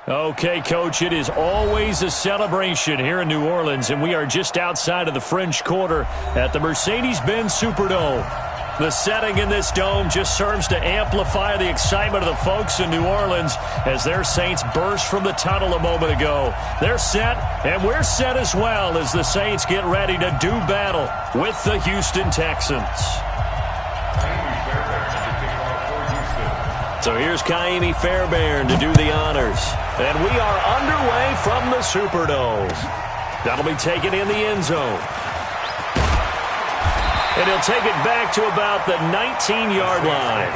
Okay, Coach, it is always a celebration here in New Orleans, and we are just outside of the French Quarter at the Mercedes-Benz Superdome. The setting in this dome just serves to amplify the excitement of the folks in New Orleans as their Saints burst from the tunnel a moment ago. They're set, and we're set as well as the Saints get ready to do battle with the Houston Texans. So here's Kaimi Fairbairn to do the honors. And we are underway from the Superdome. That'll be taken in the end zone. And he'll take it back to about the 19-yard line.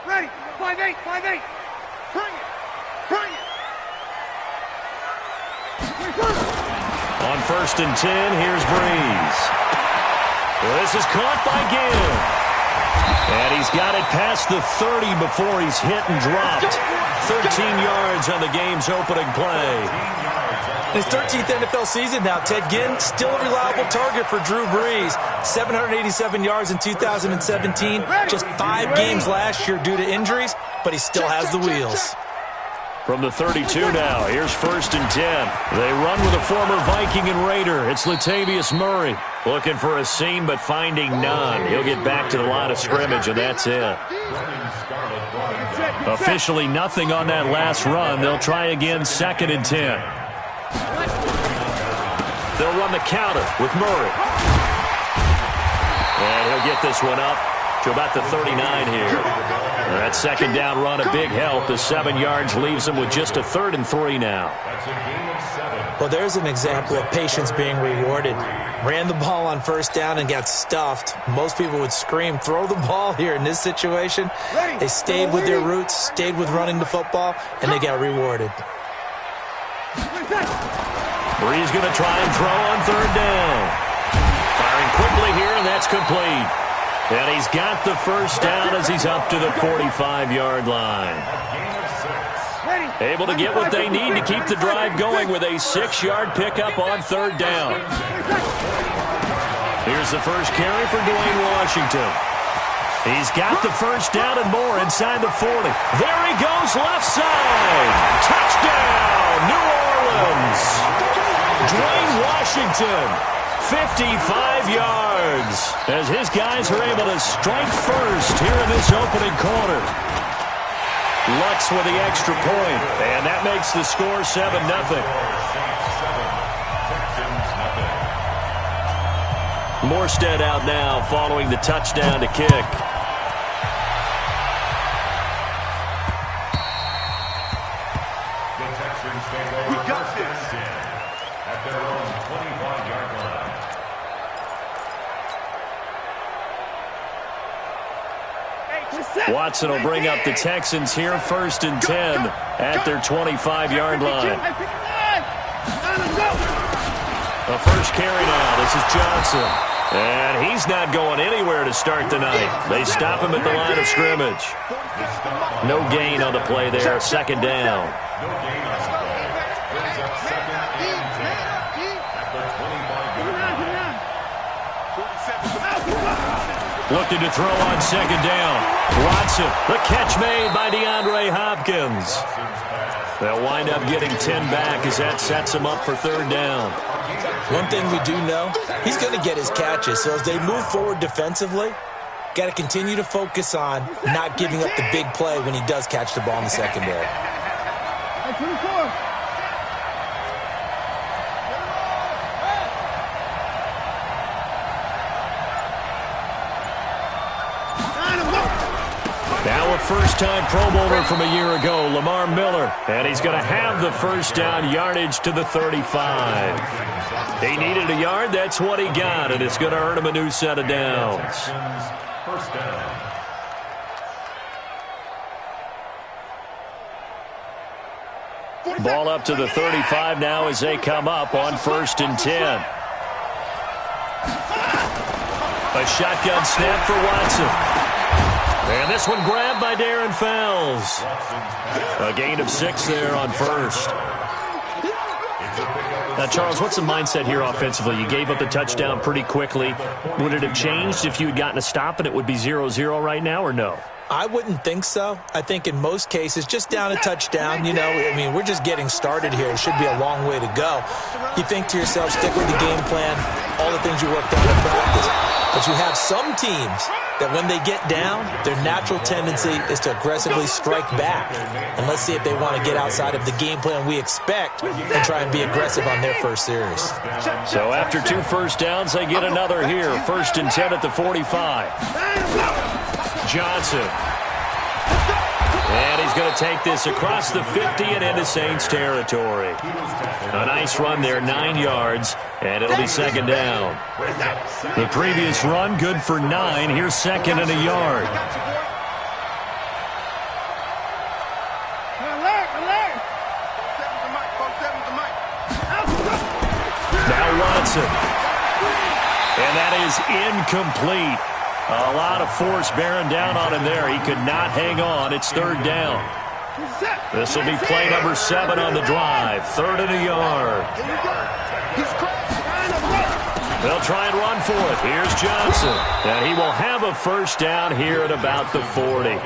Ready, 5-8, 5-8. Bring it, bring it. On 1st and 10, here's Breeze. Well, this is caught by Gill. And he's got it past the 30 before he's hit and dropped. 13 yards on the game's opening play. His 13th NFL season now, Ted Ginn, still a reliable target for Drew Brees. 787 yards in 2017, just 5 games last year due to injuries, but he still has the wheels. From the 32 now, here's 1st and 10. They run with a former Viking and Raider. It's Latavius Murray. Looking for a seam, but finding none. He'll get back to the line of scrimmage, and that's it. Officially nothing on that last run. They'll try again 2nd and 10. They'll run the counter with Murray. And he'll get this one up to about the 39 here. That 2nd down run, a big help. The 7 yards leaves him with just a 3rd and 3 now. Well, there's an example of patience being rewarded. Ran the ball on 1st down and got stuffed. Most people would scream, throw the ball here. In this situation, they stayed with their roots, stayed with running the football, and they got rewarded. Brees going to try and throw on 3rd down. Firing quickly here, and that's complete. And he's got the 1st down as he's up to the 45-yard line. Able to get what they need to keep the drive going with a 6-yard pickup on 3rd down. Here's the first carry for Dwayne Washington. He's got the 1st down and more inside the 40. There he goes, left side. Touchdown, New Orleans. Dwayne Washington, 55 yards, as his guys are able to strike first here in this opening quarter. Lutz with the extra point, and that makes the score 7-0. Morstead out now following the touchdown to kick. Watson will bring up the Texans here 1st and 10 at their 25-yard line. The first carry now. This is Johnson. And he's not going anywhere to start the night. They stop him at the line of scrimmage. No gain on the play there. 2nd down. Looking to throw on 2nd down. Watson, the catch made by DeAndre Hopkins. They'll wind up getting 10 back as that sets him up for 3rd down. One thing we do know, he's going to get his catches. So as they move forward defensively, got to continue to focus on not giving up the big play when he does catch the ball in the secondary. Now a first-time Pro Bowler from a year ago, Lamar Miller. And he's going to have the 1st down, yardage to the 35. He needed a yard, that's what he got, and it's going to earn him a new set of downs. 1st down. Ball up to the 35 now as they come up on 1st and 10. A shotgun snap for Watson. And this one grabbed by Darren Fells. A gain of 6 there on first. Now, Charles, what's the mindset here offensively? You gave up the touchdown pretty quickly. Would it have changed if you had gotten a stop and it would be 0-0 right now, or no? I wouldn't think so. I think in most cases, just down a touchdown, you know, I mean, we're just getting started here. It should be a long way to go. You think to yourself, stick with the game plan, all the things you worked on in practice. But you have some teams that when they get down, their natural tendency is to aggressively strike back. And let's see if they want to get outside of the game plan we expect and try and be aggressive on their first series. So after 2 first downs, they get another here. 1st and 10 at the 45. Johnson. And he's going to take this across the 50 and into Saints territory. A nice run there, 9 yards, and it'll be 2nd down. The previous run, good for 9. Here's 2nd and a yard. Now Watson. And that is incomplete. A lot of force bearing down on him there. He could not hang on. It's 3rd down. This will be play number 7 on the drive. 3rd and a yard. They'll try and run for it. Here's Johnson. And he will have a first down here at about the 40.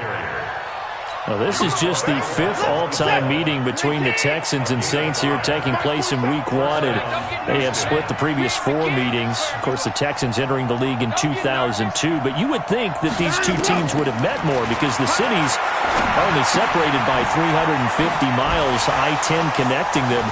Well, this is just the 5th all-time meeting between the Texans and Saints here, taking place in Week 1. And they have split the previous 4 meetings. Of course, the Texans entering the league in 2002. But you would think that these two teams would have met more because the cities are only separated by 350 miles, I-10 connecting them.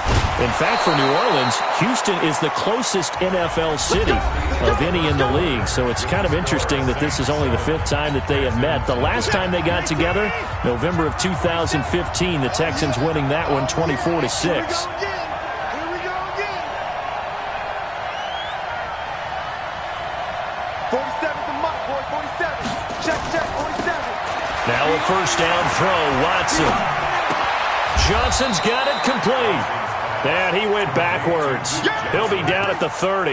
In fact, for New Orleans, Houston is the closest NFL city of any in the league. So it's kind of interesting that this is only the 5th time that they have met. The last time they got together, November of 2015, the Texans winning that one 24-6. Now a first down throw, Watson. Johnson's got it complete. And he went backwards. He'll be down at the 30.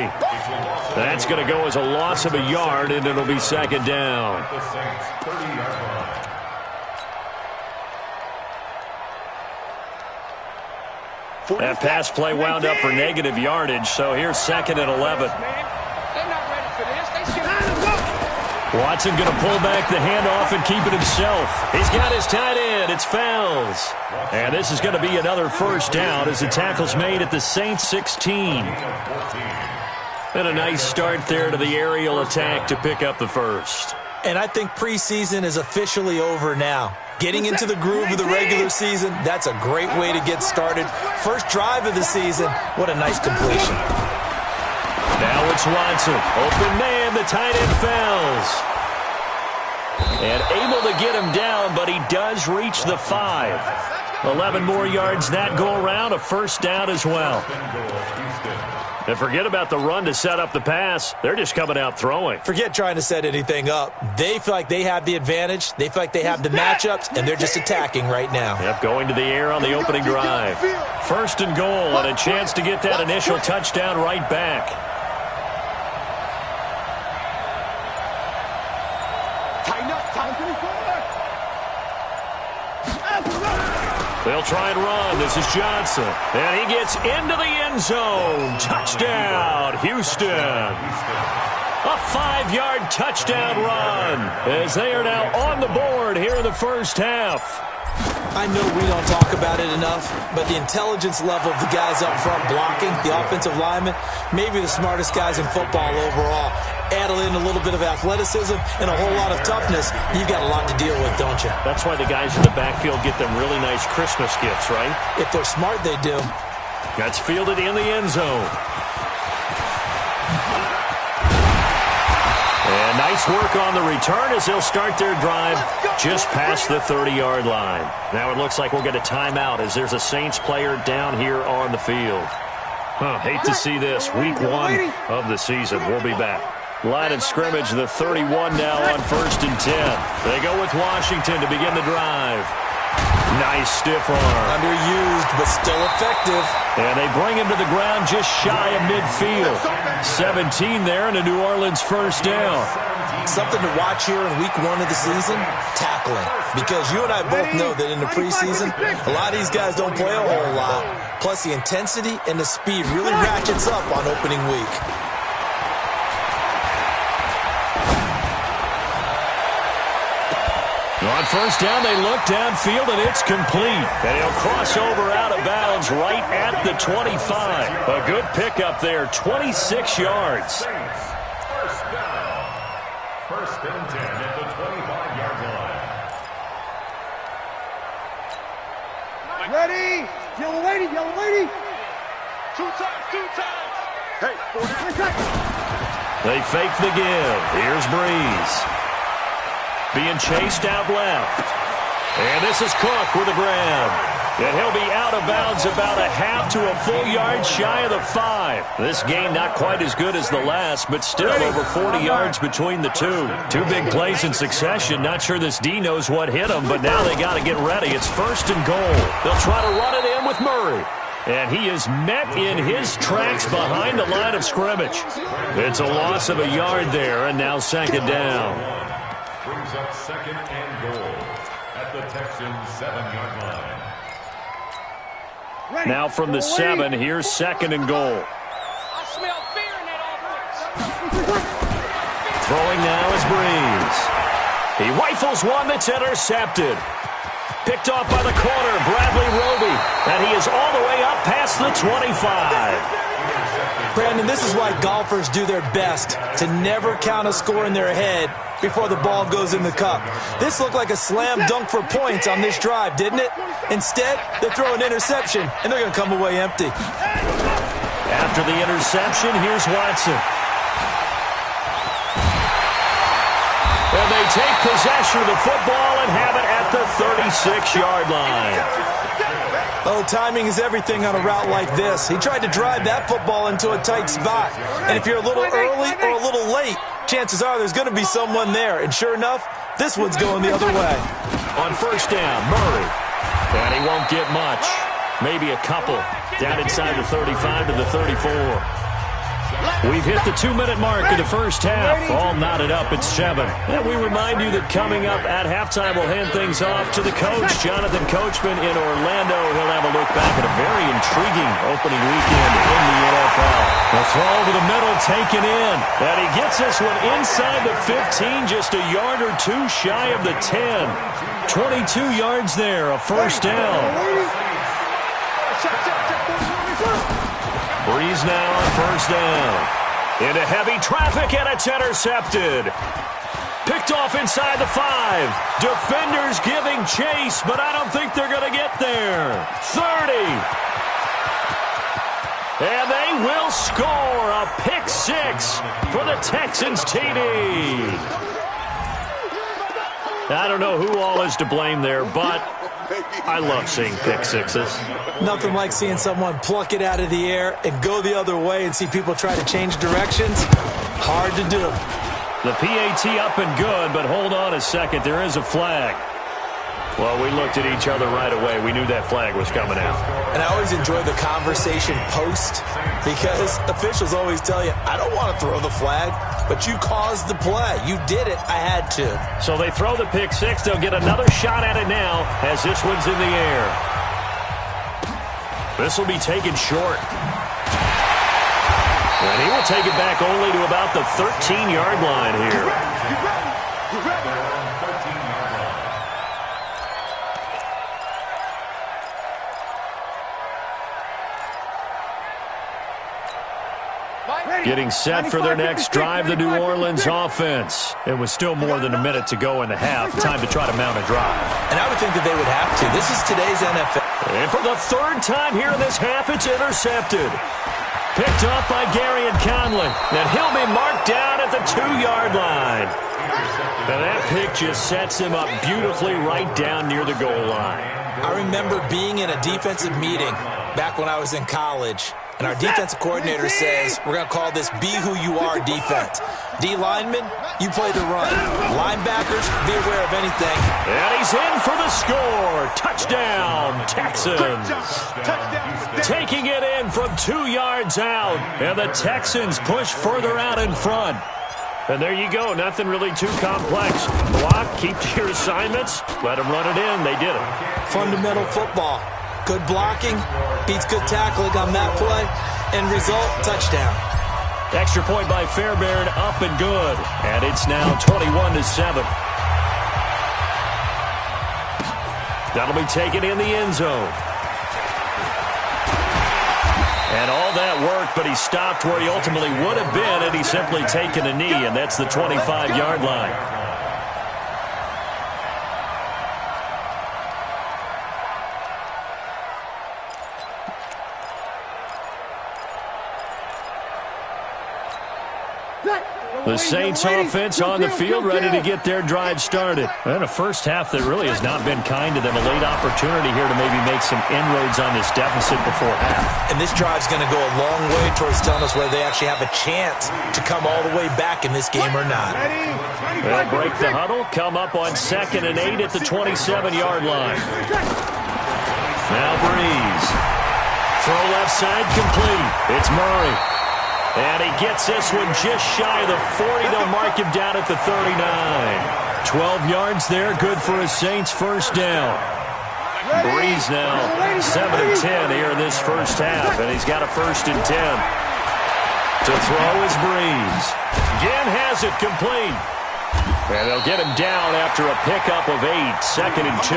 That's going to go as a loss of a yard, and it'll be 2nd down. That pass play wound up for negative yardage, so here's 2nd and 11. Watson going to pull back the handoff and keep it himself. He's got his tight end. It's Fells. And this is going to be another first down as the tackle's made at the Saints 16. And a nice start there to the aerial attack to pick up the first. And I think preseason is officially over now. Getting into the groove of the regular season, that's a great way to get started. First drive of the season, what a nice completion. Now it's Watson. Open man, the tight end Fells. And able to get him down, but he does reach the 5. 11 more yards that go around, a first down as well. And forget about the run to set up the pass. They're just coming out throwing. Forget trying to set anything up. They feel like they have the advantage. They feel like they have the matchups, and they're just attacking right now. Yep, going to the air on the opening drive. 1st and goal, and a chance to get that initial touchdown right back. They'll try and run. This is Johnson. And he gets into the end zone. Touchdown, Houston. A 5-yard touchdown run as they are now on the board here in the first half. I know we don't talk about it enough, but the intelligence level of the guys up front blocking, the offensive linemen, maybe the smartest guys in football overall. Add in a little bit of athleticism and a whole lot of toughness, you've got a lot to deal with, don't you? That's why the guys in the backfield get them really nice Christmas gifts, right? If they're smart, they do. That's fielded in the end zone. And nice work on the return as they'll start their drive just past the 30-yard line. Now it looks like we'll get a timeout as there's a Saints player down here on the field. Hate to see this. Week 1 of the season. We'll be back. Line of scrimmage, the 31 now on 1st and 10. They go with Washington to begin the drive. Nice stiff arm. Underused, but still effective. And they bring him to the ground just shy of midfield. 17 there and a New Orleans first down. Something to watch here in week 1 of the season, tackling. Because you and I both know that in the preseason, a lot of these guys don't play a whole lot. Plus, the intensity and the speed really ratchets up on opening week. On first down, they look downfield, and it's complete. And he'll cross over out of bounds right at the 25. A good pickup there, 26 yards. First and 10 at the 25-yard line. Ready? Yellow lady, yellow lady. Two times. Hey, 4 down. They fake the give. Here's Breeze. Being chased out left. And this is Cook with a grab. And he'll be out of bounds about a half to a full yard shy of the 5. This game not quite as good as the last, but still over 40 yards between the two. Two big plays in succession. Not sure this D knows what hit him, but now they got to get ready. It's first and goal. They'll try to run it in with Murray. And he is met in his tracks behind the line of scrimmage. It's a loss of a yard there, and now second down. Brings up second and goal at the Texans' 7-yard line. Now from the 7, here's second and goal. I smell fear in that offense. Throwing now is Breeze. He rifles one that's intercepted. Picked off by the corner, Bradley Roby. And he is all the way up past the 25. Brandon, this is why golfers do their best to never count a score in their head before the ball goes in the cup. This looked like a slam dunk for points on this drive, didn't it? Instead, they throw an interception, and they're going to come away empty. After the interception, here's Watson. And they take possession of the football and have it at the 36-yard line. Oh, timing is everything on a route like this. He tried to drive that football into a tight spot. And if you're a little early or a little late, chances are there's going to be someone there. And sure enough, this one's going the other way. On first down, Murray. And he won't get much. Maybe a couple. Down inside the 35 to the 34. We've hit the 2-minute mark of the first half. All knotted up at 7. And we remind you that coming up at halftime, we'll hand things off to the coach, Jonathan Coachman in Orlando. He'll have a look back at a very intriguing opening weekend in the NFL. The throw over the middle taken in. And he gets this one inside the 15, just a yard or two shy of the 10. 22 yards there, a first down. Breeze now on first down. Into heavy traffic, and it's intercepted. Picked off inside the 5. Defenders giving chase, but I don't think they're going to get there. 30. And they will score a pick 6 for the Texans TD. I don't know who all is to blame there, but I love seeing pick 6s. Nothing like seeing someone pluck it out of the air and go the other way and see people try to change directions. Hard to do. The PAT up and good, but hold on a second. There is a flag. Well, we looked at each other right away. We knew that flag was coming out. And I always enjoy the conversation post because officials always tell you, I don't want to throw the flag, but you caused the play. You did it. I had to. So they throw the pick 6. They'll get another shot at it now as this one's in the air. This will be taken short. And he will take it back only to about the 13-yard line here. You ready? Getting set for their next drive, the New Orleans offense. It was still more than a minute to go in the half. Time to try to mount a drive. And I would think that they would have to. This is today's NFL. And for the 3rd time here in this half, it's intercepted. Picked off by Gary and Conley. And he'll be marked down at the 2-yard line. And that pick just sets him up beautifully right down near the goal line. I remember being in a defensive meeting back when I was in college, And our defensive coordinator says we're going to call this be who you are defense. D linemen, you play the run. Linebackers, be aware of anything. And he's in for the score. Touchdown, Texans. Taking it in from 2 yards out. And the Texans push further out in front. And there you go. Nothing really too complex. Block, keep to your assignments. Let them run it in. They did it. Fundamental football. Good blocking beats good tackling on that play. End result, touchdown. Extra point by Fairbairn, up and good. And it's now 21-7. That'll be taken in the end zone. And all that worked, but he stopped where he ultimately would have been had he simply taken a knee, and that's the 25-yard line. The Saints offense on the field, ready to get their drive started. And a first half that really has not been kind to them. A late opportunity here to maybe make some inroads on this deficit before half. And this drive's going to go a long way towards telling us whether they actually have a chance to come all the way back in this game or not. They'll break the huddle, come up on 2nd and 8 at the 27-yard line. Now Breeze. Throw left side complete. It's Murray. And he gets this one just shy of the 40. They'll mark him down at the 39. 12 yards there, good for a Saints first down. Breeze now 7 of 10 here in this first half, and he's got a 1st and 10. To throw is Breeze. Again has it complete. And they'll get him down after a pickup of 8, 2nd and 2.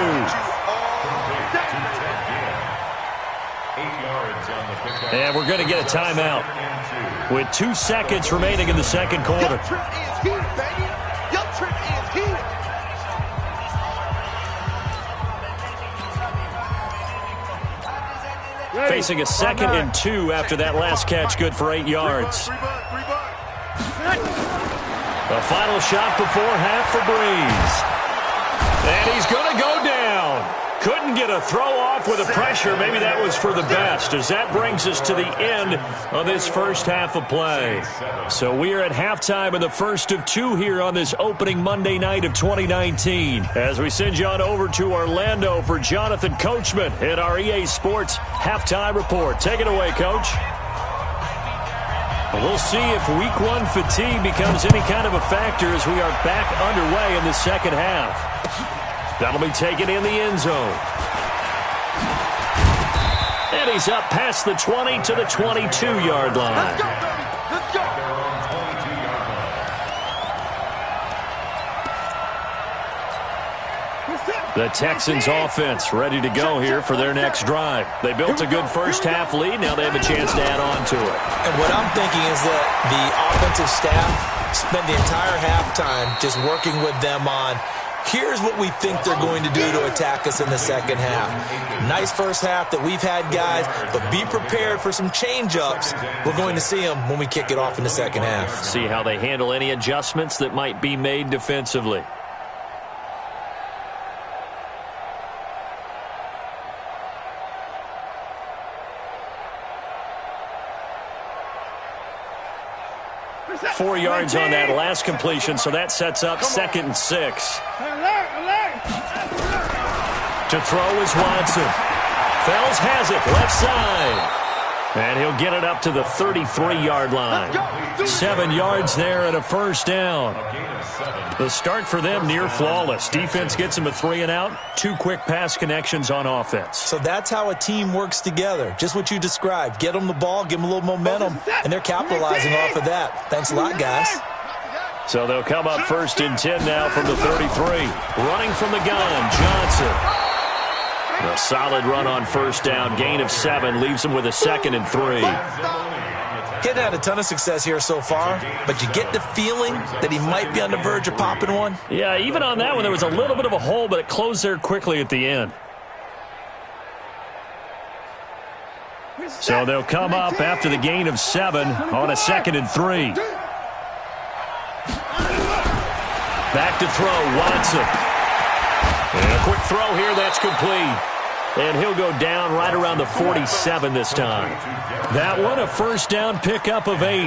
And we're going to get a timeout with 2 seconds remaining in the second quarter. Facing a 2nd and 2 after that last catch, good for 8 yards. The final shot before half for Breeze. And he's going to go down. Couldn't get a throw off with the pressure. Maybe that was for the best, as that brings us to the end of this first half of play. So we are at halftime of the first of 2 here on this opening Monday night of 2019. As we send you on over to Orlando for Jonathan Coachman in our EA Sports Halftime Report. Take it away, Coach. We'll see if Week 1 fatigue becomes any kind of a factor as we are back underway in the second half. That'll be taken in the end zone. And he's up past the 20 to the 22-yard line. Let's go, baby. Let's go. The Texans offense ready to go here for their next drive. They built a good first half lead. Now they have a chance to add on to it. And what I'm thinking is that the offensive staff spent the entire halftime just working with them on, here's what we think they're going to do to attack us in the second half. Nice first half that we've had, guys, but be prepared for some change-ups. We're going to see them when we kick it off in the second half. See how they handle any adjustments that might be made defensively. Four yards on that last completion, so that sets up 2nd and 6. To throw is Watson. Fells has it, left side. And he'll get it up to the 33-yard line. 7 yards there and a first down. The start for them near flawless. Defense gets them a 3 and out. 2 quick pass connections on offense. So that's how a team works together. Just what you described. Get them the ball, give them a little momentum, and they're capitalizing off of that. Thanks a lot, guys. So they'll come up 1st and 10 now from the 33. Running from the gun, Johnson. A solid run on first down. Gain of 7 leaves him with a 2nd and 3. Hadn't had a ton of success here so far, but you get the feeling that he might be on the verge of popping one. Yeah, even on that one, there was a little bit of a hole, but it closed there quickly at the end. So they'll come up after the gain of 7 on a 2nd and 3. Back to throw, Watson. And a quick throw here, that's complete. And he'll go down right around the 47 this time. That one, a first down pickup of 8.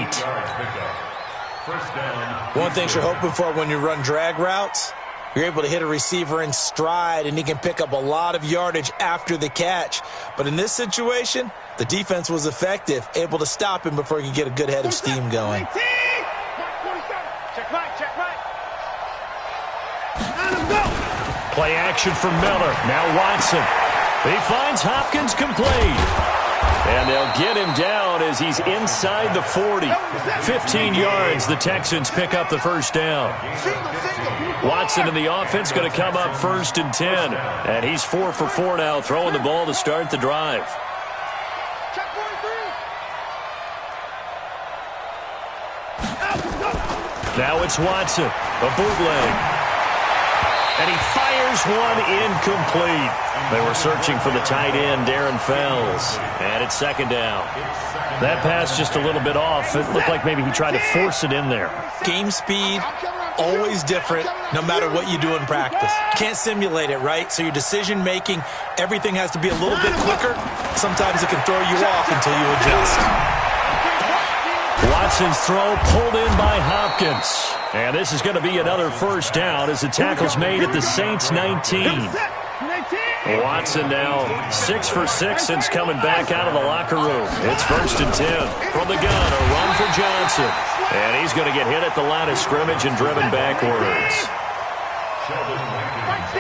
One thing you're hoping for when you run drag routes, you're able to hit a receiver in stride, and he can pick up a lot of yardage after the catch. But in this situation, the defense was effective, able to stop him before he could get a good head of steam going. Play action for Miller. Now Watson. He finds Hopkins complete. And they'll get him down as he's inside the 40. 15 yards, the Texans pick up the first down. Watson in the offense going to come up first and 10. And he's 4 for 4 now, throwing the ball to start the drive. Now it's Watson, a bootleg. And he fires one incomplete. They were searching for the tight end, Darren Fells. And it's second down. That pass just a little bit off. It looked like maybe he tried to force it in there. Game speed, always different, no matter what you do in practice. Can't simulate it, right? So your decision-making, everything has to be a little bit quicker. Sometimes it can throw you off until you adjust. Watson's throw pulled in by Hopkins. And this is going to be another first down as the tackle's made at the Saints 19. Watson now 6 for 6 since coming back out of the locker room. It's first and 10 from the gun, a run for Johnson. And he's going to get hit at the line of scrimmage and driven backwards.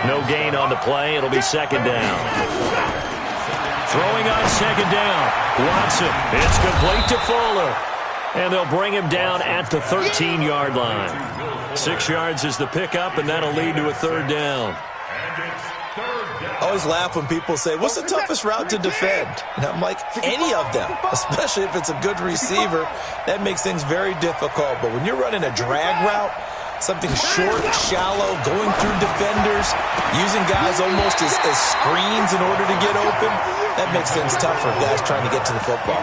No gain on the play. It'll be second down. Throwing on second down. Watson. It's complete to Fuller. And they'll bring him down at the 13-yard line. 6 yards is the pickup, and that'll lead to a third down. I always laugh when people say, what's the toughest route to defend? And I'm like, any of them, especially if it's a good receiver. That makes things very difficult. But when you're running a drag route, something short, shallow, going through defenders, using guys almost as screens in order to get open, that makes things tough for guys trying to get to the football.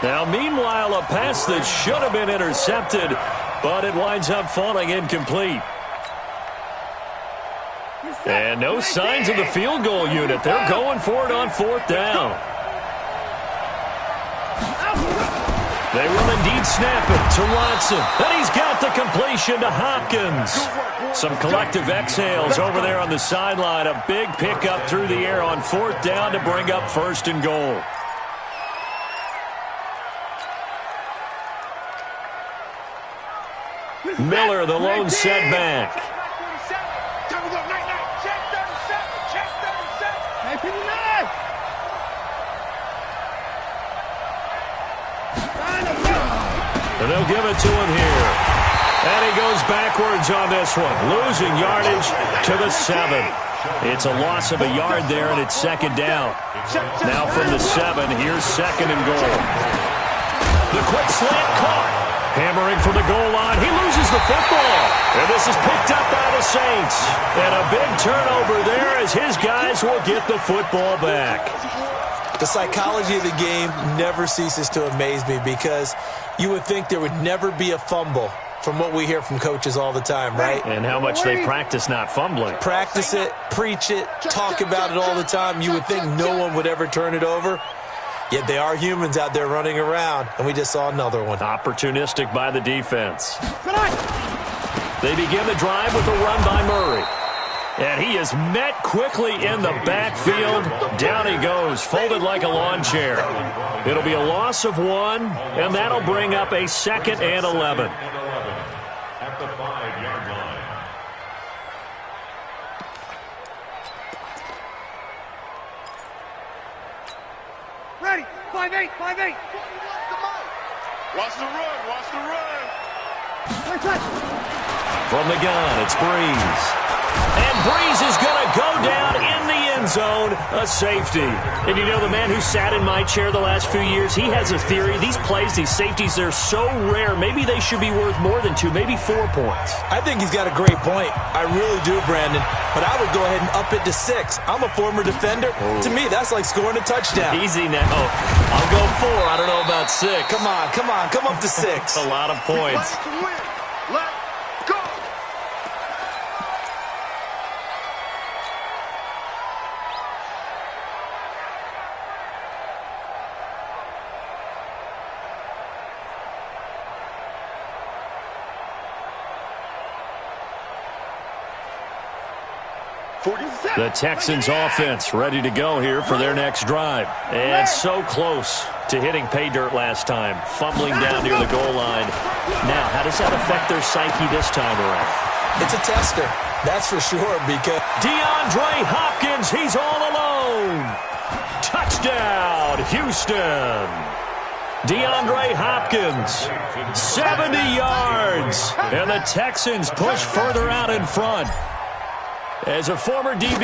Now, meanwhile, a pass that should have been intercepted, but it winds up falling incomplete. And no signs of the field goal unit. They're going for it on fourth down. They will indeed snap it to Watson. And he's got the completion to Hopkins. Some collective exhales over there on the sideline. A big pickup through the air on fourth down to bring up first and goal. Miller, the lone setback. And they'll give it to him here. And he goes backwards on this one, losing yardage to the 7. It's a loss of a yard there, and it's second down. Now from the 7, here's second and goal. The quick slant caught. Hammering for the goal line. He loses the football. And this is picked up by the Saints. And a big turnover there as his guys will get the football back. The psychology of the game never ceases to amaze me because you would think there would never be a fumble from what we hear from coaches all the time, right? And how much they practice not fumbling. Practice it, preach it, talk about it all the time. You would think no one would ever turn it over. Yet they are humans out there running around, and we just saw another one. Opportunistic by the defense. They begin the drive with a run by Murray. And he is met quickly in the backfield. Down he goes, folded like a lawn chair. It'll be a loss of 1, and that'll bring up a second and 11. At the 5-yard line. Ready, 5-8, 5-8. Watch the run, watch the run. From the gun, it's Breeze. And Breeze is going to go down in the end zone, a safety. And you know, the man who sat in my chair the last few years, he has a theory. These plays, these safeties, they're so rare. Maybe they should be worth more than 2, maybe 4 points. I think he's got a great point. I really do, Brandon. But I would go ahead and up it to 6. I'm a former defender. Oh. To me, that's like scoring a touchdown. Easy now. I'll go 4. I don't know about 6. Come on. Come up to 6. A lot of points. The Texans offense ready to go here for their next drive. And so close to hitting pay dirt last time, fumbling down near the goal line. Now, how does that affect their psyche this time around? It's a tester, that's for sure, because DeAndre Hopkins, he's all alone. Touchdown, Houston. DeAndre Hopkins, 70 yards. And the Texans push further out in front. As a former DB,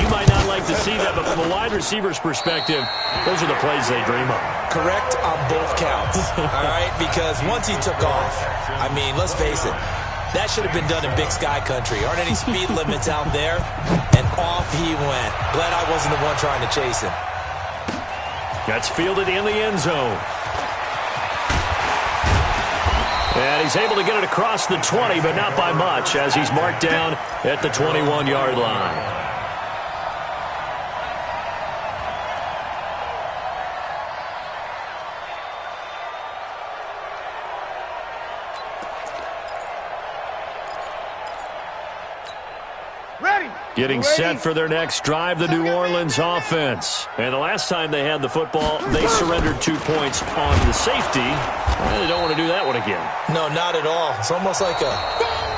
you might not like to see that, but from a wide receiver's perspective, those are the plays they dream of. correct on both counts, all right? Because once he took off, I mean, let's face it, that should have been done in Big Sky Country. Aren't any speed limits out there? And off he went. Glad I wasn't the one trying to chase him. That's fielded in the end zone. And he's able to get it across the 20, but not by much, as he's marked down at the 21-yard line. Getting set for their next drive, the New Orleans offense. And the last time they had the football, they surrendered 2 points on the safety. And they don't want to do that one again. No, not at all. It's almost like a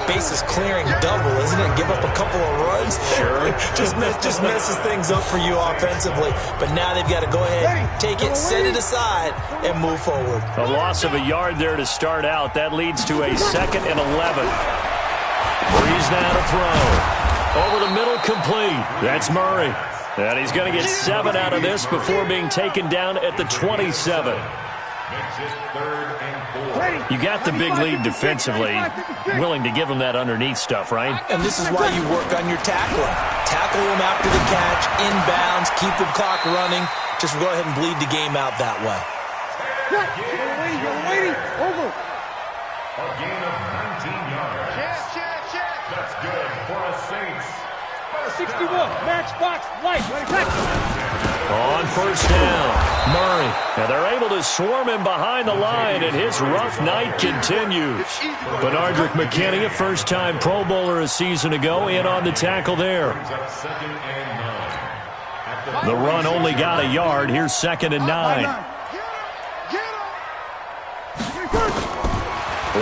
bases clearing double, isn't it? Give up a couple of runs. Sure. just messes things up for you offensively. But now they've got to go ahead, take it, set it aside, and move forward. A loss of a yard there to start out. That leads to a 2nd and 11. Breeze now to throw. Over the middle, complete. That's Murray. And he's going to get 7 out of this before being taken down at the 27. You got the big lead defensively. Willing to give him that underneath stuff, right? And this is why you work on your tackling. Tackle him after the catch, inbounds, keep the clock running. Just go ahead and bleed the game out that way. You're waiting. Over. A gain of 19 yards. That's good for a Saints. 61. Matchbox light. On first down, Murray. And they're able to swarm him behind the line, and his rough night continues. Benardrick McKinney, a first-time Pro Bowler a season ago, in on the tackle there. The run only got a yard. Here's 2nd and 9.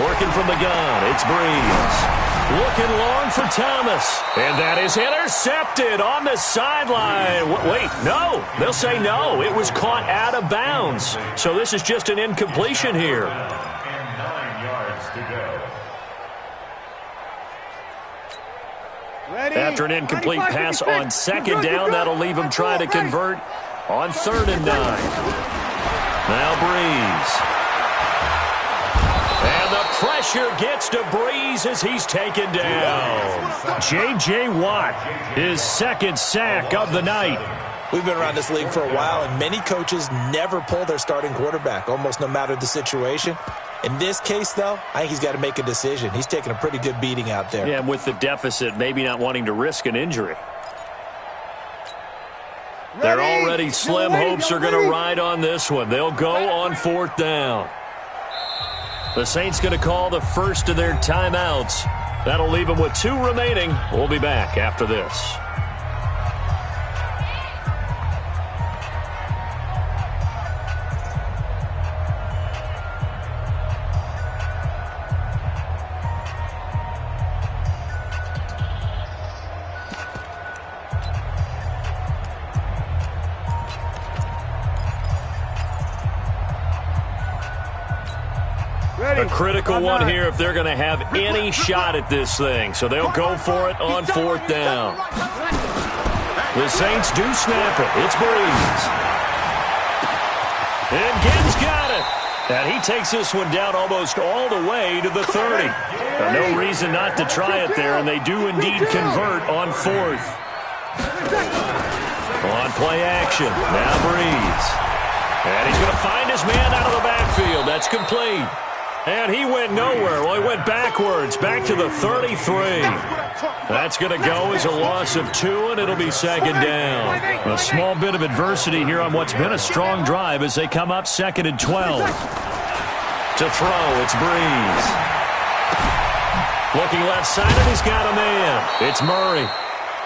Working from the gun, it's Breeze. Looking long for Thomas. And that is intercepted on the sideline. Wait, no. They'll say no. It was caught out of bounds. So this is just an incompletion here. And 9 yards to go. After an incomplete pass on 2nd down, that'll leave him trying to convert on 3rd and 9. Now Breeze. And the pressure gets to Breeze as he's taken down. J.J. Watt, his 2nd sack of the night. We've been around this league for a while, and many coaches never pull their starting quarterback, almost no matter the situation. In this case, though, I think he's got to make a decision. He's taking a pretty good beating out there. Yeah, and with the deficit, maybe not wanting to risk an injury. Their already slim hopes are going to ride on this one. They'll go on 4th down. The Saints going to call the first of their timeouts. That'll leave them with 2 remaining. We'll be back after this. A critical one here if they're going to have any shot at this thing. So they'll go for it on 4th down. The Saints do snap it. It's Breeze. And Gibbs got it. And he takes this one down almost all the way to the 30. No reason not to try it there, and they do indeed convert on 4th. On play action. Now Breeze. And he's going to find his man out of the backfield. That's complete. And he went nowhere. Well, he went backwards, back to the 33. That's going to go as a loss of 2, and it'll be 2nd down. A small bit of adversity here on what's been a strong drive as they come up 2nd and 12. To throw, it's Breeze. Looking left side, and he's got a man. It's Murray.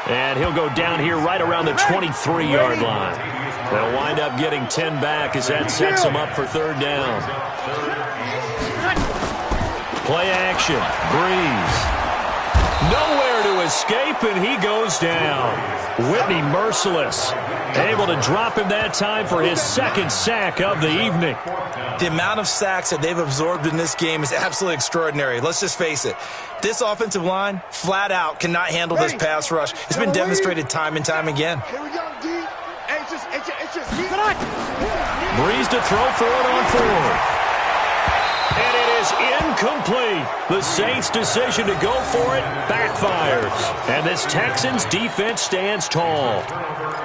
And he'll go down here right around the 23-yard line. They'll wind up getting 10 back as that sets them up for third down. Play action. Breeze. Nowhere to escape, and he goes down. Whitney merciless. Able to drop him that time for his second sack of the evening. The amount of sacks that they've absorbed in this game is absolutely extraordinary. Let's just face it. This offensive line, flat out, cannot handle this pass rush. It's been demonstrated time and time again. Breeze to throw for it on fourth. And it is incomplete. The Saints' decision to go for it backfires. And this Texans defense stands tall.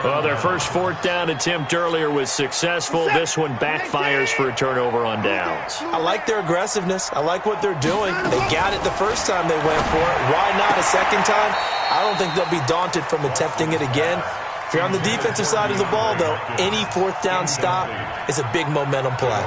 Well, their first fourth down attempt earlier was successful. This one backfires for a turnover on downs. I like their aggressiveness. I like what they're doing. They got it the first time they went for it. Why not a second time? I don't think they'll be daunted from attempting it again. If you're on the defensive side of the ball, though, any fourth down stop is a big momentum play.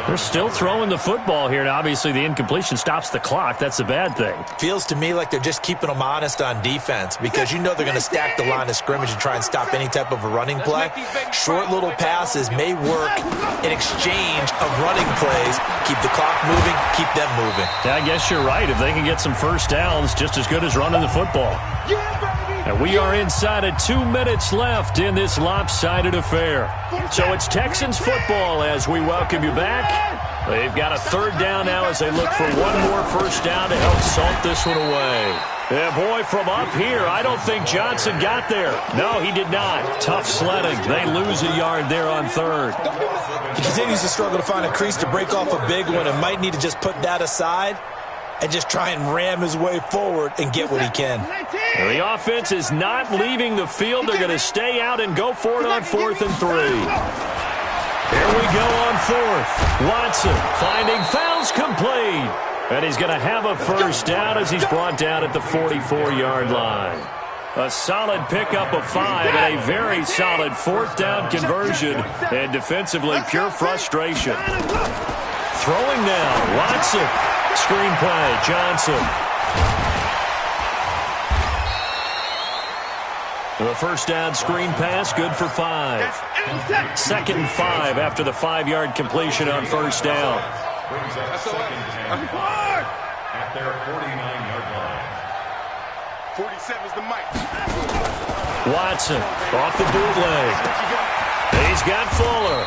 They're still throwing the football here, and obviously the incompletion stops the clock. That's a bad thing. Feels to me like they're just keeping them honest on defense because you know they're going to stack the line of scrimmage and try and stop any type of a running play. Short little passes may work in exchange of running plays. Keep the clock moving, keep them moving. Yeah, I guess you're right. If they can get some first downs, just as good as running the football. And we are inside of 2 minutes left in this lopsided affair. So it's Texans football as we welcome you back. They've got a third down now as they look for one more first down to help salt this one away. Yeah, boy, from up here, I don't think Johnson got there. No, he did not. Tough sledding. They lose a yard there on third. He continues to struggle to find a crease to break off a big one and might need to just put that aside and just try and ram his way forward and get what he can. The offense is not leaving the field. They're going to stay out and go for it on 4th and 3. Here we go on 4th. Watson finding fouls complete. And he's going to have a first down as he's brought down at the 44-yard line. A solid pickup of 5 and a very solid fourth down conversion. And defensively, pure frustration. Throwing now, Watson. Screen play, Johnson. The first down screen pass, good for 5. 2nd and 5 after the 5-yard completion on first down. Brings up second and 5 at their 49-yard line. 47's the mic. Watson off the bootleg. He's got Fuller.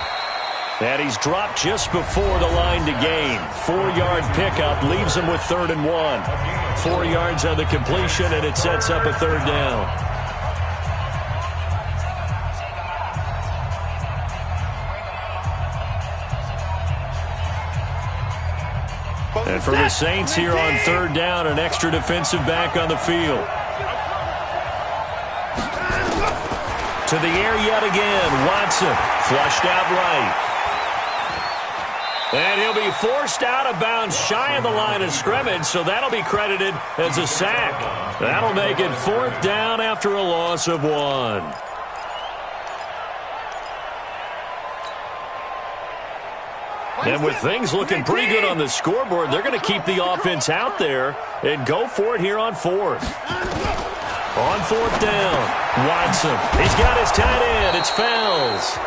And he's dropped just before the line to gain. 4-yard pickup leaves him with 3rd and 1. 4 yards on the completion, and it sets up a third down. And for the Saints here on third down, an extra defensive back on the field. To the air yet again. Watson flushed out right. And he'll be forced out of bounds shy of the line of scrimmage, so that'll be credited as a sack. That'll make it 4th down after a loss of 1. And with things looking pretty good on the scoreboard, they're going to keep the offense out there and go for it here on 4th. On 4th down, Watson. He's got his tight end. It's Fells.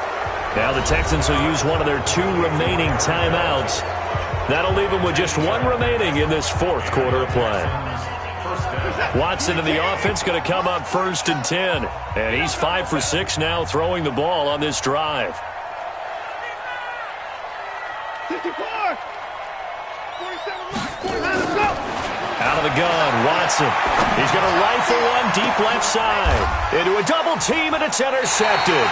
Now the Texans will use one of their 2 remaining timeouts. That'll leave them with just 1 remaining in this 4th quarter of play. Watson and the offense going to come up 1st and 10. And he's 5 for 6 now throwing the ball on this drive. 54. 47. Out of the gun, Watson. He's going to rifle one deep left side. Into a double team, and it's intercepted.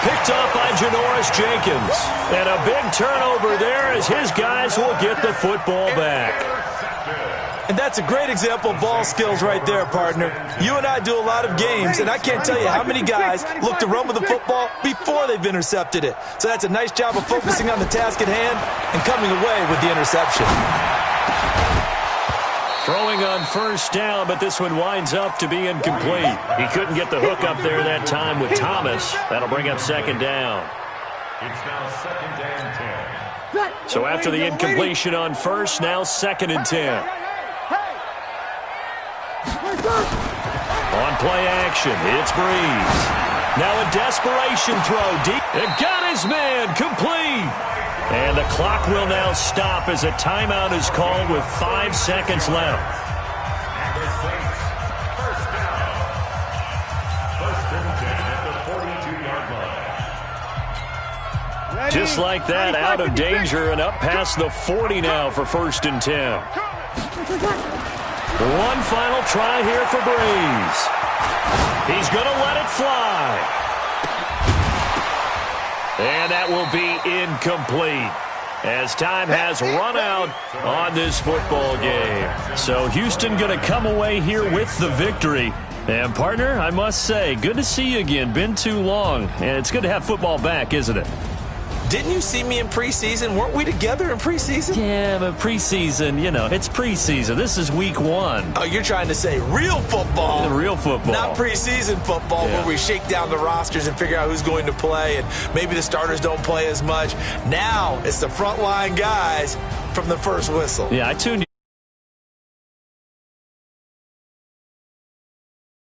Picked up by Janoris Jenkins. And a big turnover there as his guys will get the football back. And that's a great example of ball skills right there, partner. You and I do a lot of games, and I can't tell you how many guys look to run with the football before they've intercepted it. So that's a nice job of focusing on the task at hand and coming away with the interception. Throwing on first down, but this one winds up to be incomplete. He couldn't get the hook up there that time with Thomas. That'll bring up 2nd down. It's now 2nd and 10. So after the incompletion on first, now 2nd and 10. On play action, it's Breeze. Now a desperation throw deep. It got his man complete. And the clock will now stop as a timeout is called with 5 seconds left. Just like that, out of danger and up past the 40 now for 1st and 10. One final try here for Breeze. He's going to let it fly. And that will be incomplete as time has run out on this football game. So Houston going to come away here with the victory. And, partner, I must say, good to see you again. Been too long. And it's good to have football back, isn't it? Didn't you see me in preseason? Weren't we together in preseason? Yeah, but preseason, you know, it's preseason. This is week 1. Oh, you're trying to say real football. Real football. Not preseason football where we shake down the rosters and figure out who's going to play, and maybe the starters don't play as much. Now it's the frontline guys from the first whistle. Yeah, I tuned